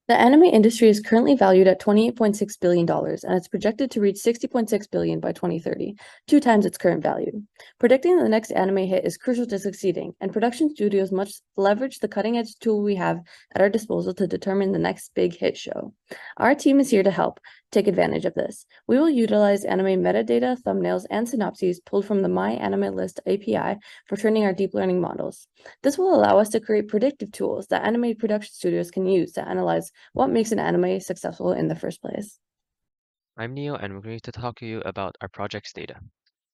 The anime industry is currently valued at $28.6 billion, and it's projected to reach $60.6 billion by 2030, 2 times its current value. Predicting the next anime hit is crucial to succeeding, and production studios must leverage the cutting-edge tool we have at our disposal to determine the next big hit show. Our team is here to help take advantage of this. We will utilize anime metadata, thumbnails, and synopses pulled from the My Anime List API for training our deep learning models. This will allow us to create predictive tools that anime production studios can use to analyze what makes an anime successful in the first place. I'm Neo and we're going to talk to you about our project's data.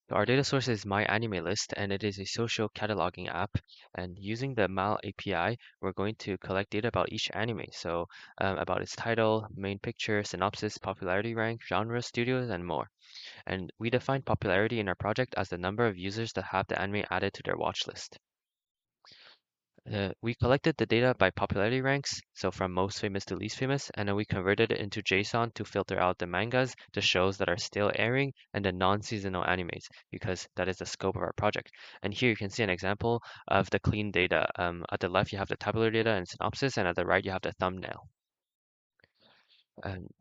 So our data source is My Anime List and it is a social cataloging app. And using the MAL API, we're going to collect data about each anime. So about its title, main picture, synopsis, popularity rank, genre, studios, and more. And we define popularity in our project as the number of users that have the anime added to their watch list. We collected the data by popularity ranks, so from most famous to least famous, and then we converted it into JSON to filter out the mangas, the shows that are still airing, and the non-seasonal animes, because that is the scope of our project. And here you can see an example of the clean data. At the left, you have the tabular data and synopsis, and at the right, you have the thumbnail.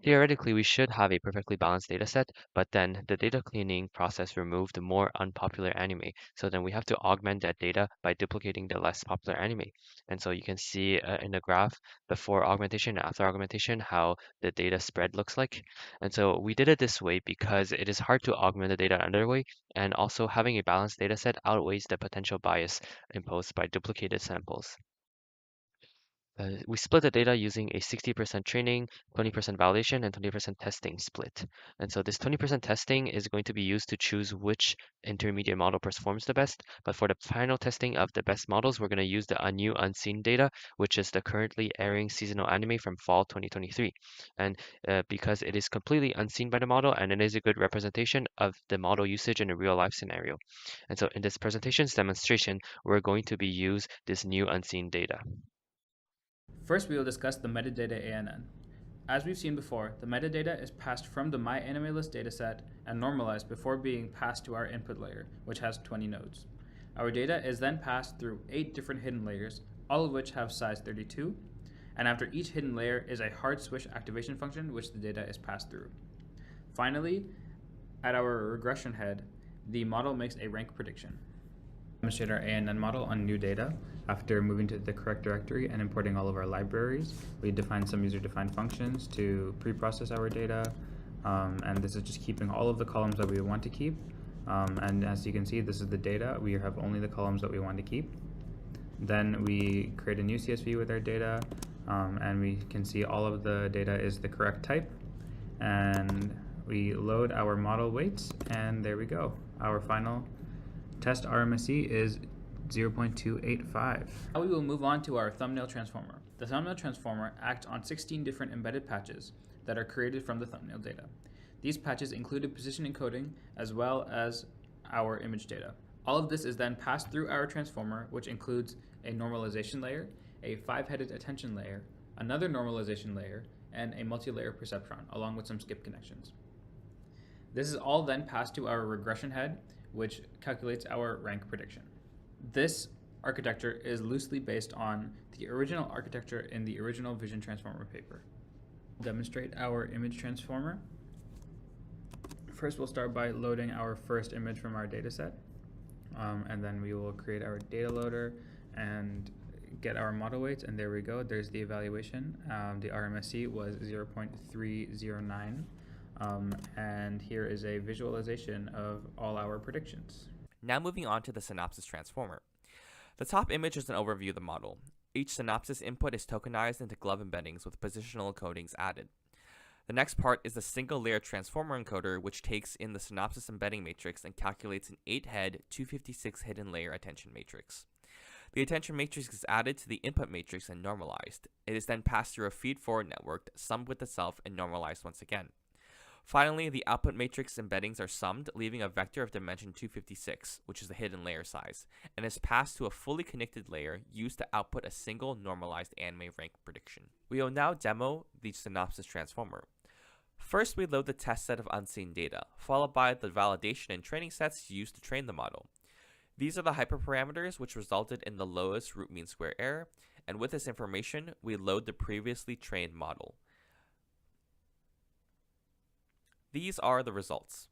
Theoretically, we should have a perfectly balanced data set, but then the data cleaning process removed the more unpopular anime. So then we have to augment that data by duplicating the less popular anime. And so you can see in the graph before augmentation and after augmentation how the data spread looks like. And so we did it this way because it is hard to augment the data another way, and also having a balanced data set outweighs the potential bias imposed by duplicated samples. We split the data using a 60% training, 20% validation, and 20% testing split. And so this 20% testing is going to be used to choose which intermediate model performs the best. But for the final testing of the best models, we're going to use the new unseen data, which is the currently airing seasonal anime from fall 2023. And because it is completely unseen by the model and it is a good representation of the model usage in a real life scenario. And so in this presentation's demonstration, we're going to be use this new unseen data. First, we will discuss the metadata ANN. As we've seen before, the metadata is passed from the MyAnimeList dataset and normalized before being passed to our input layer, which has 20 nodes. Our data is then passed through 8 different hidden layers, all of which have size 32, and after each hidden layer is a hard switch activation function which the data is passed through. Finally, at our regression head, the model makes a rank prediction. Demonstrate our ANN model on new data. After moving to the correct directory and importing all of our libraries, we define some user-defined functions to pre-process our data, and this is just keeping all of the columns that we want to keep. And as you can see, this is the data. We have only the columns that we want to keep. Then we create a new CSV with our data, and we can see all of the data is the correct type. And we load our model weights, and there we go. Our final test RMSE is 0.285. Now we will move on to our thumbnail transformer. The thumbnail transformer acts on 16 different embedded patches that are created from the thumbnail data. These patches included position encoding as well as our image data. All of this is then passed through our transformer, which includes a normalization layer, a 5-headed attention layer, another normalization layer, and a multi-layer perceptron, along with some skip connections. This is all then passed to our regression head, which calculates our rank prediction. This architecture is loosely based on the original architecture in the original Vision Transformer paper. Demonstrate our image transformer. First, we'll start by loading our first image from our dataset, and then we will create our data loader and get our model weights, and there we go. There's the evaluation. The RMSE was 0.309. And here is a visualization of all our predictions. Now moving on to the synopsis transformer. The top image is an overview of the model. Each synopsis input is tokenized into glove embeddings with positional encodings added. The next part is the single layer transformer encoder, which takes in the synopsis embedding matrix and calculates an 8-head 256 hidden layer attention matrix. The attention matrix is added to the input matrix and normalized. It is then passed through a feed-forward network, summed with itself, and normalized once again. Finally, the output matrix embeddings are summed, leaving a vector of dimension 256, which is the hidden layer size, and is passed to a fully connected layer used to output a single normalized anime rank prediction. We will now demo the synopsis transformer. First, we load the test set of unseen data, followed by the validation and training sets used to train the model. These are the hyperparameters which resulted in the lowest root mean square error, and with this information, we load the previously trained model. These are the results.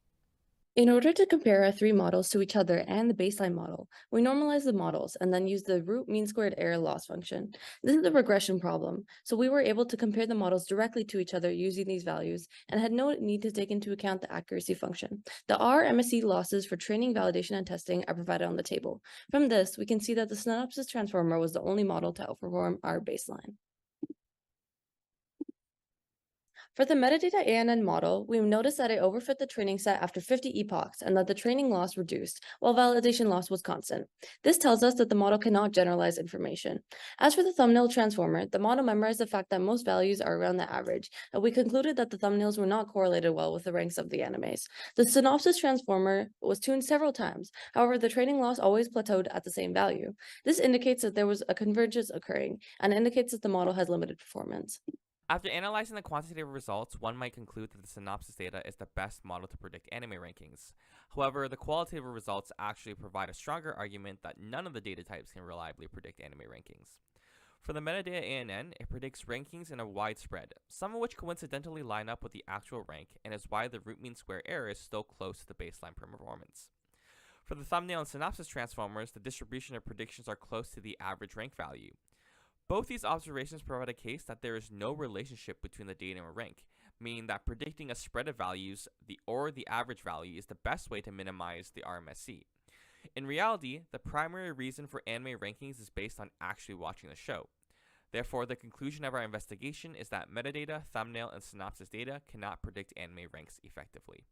In order to compare our three models to each other and the baseline model, we normalize the models and then use the root mean squared error loss function. This is a regression problem, so we were able to compare the models directly to each other using these values and had no need to take into account the accuracy function. The R MSE losses for training, validation, and testing are provided on the table. From this, we can see that the synopsis transformer was the only model to outperform our baseline. For the metadata ANN model, we noticed that it overfit the training set after 50 epochs and that the training loss reduced, while validation loss was constant. This tells us that the model cannot generalize information. As for the thumbnail transformer, the model memorized the fact that most values are around the average, and we concluded that the thumbnails were not correlated well with the ranks of the animes. The synopsis transformer was tuned several times, however, the training loss always plateaued at the same value. This indicates that there was a convergence occurring, and indicates that the model has limited performance. After analyzing the quantitative results, one might conclude that the synopsis data is the best model to predict anime rankings. However, the qualitative results actually provide a stronger argument that none of the data types can reliably predict anime rankings. For the metadata ANN, it predicts rankings in a wide spread, some of which coincidentally line up with the actual rank, and is why the root mean square error is still close to the baseline performance. For the thumbnail and synopsis transformers, the distribution of predictions are close to the average rank value. Both these observations provide a case that there is no relationship between the data and rank, meaning that predicting a spread of values, the average value, is the best way to minimize the RMSE. In reality, the primary reason for anime rankings is based on actually watching the show. Therefore, the conclusion of our investigation is that metadata, thumbnail, and synopsis data cannot predict anime ranks effectively.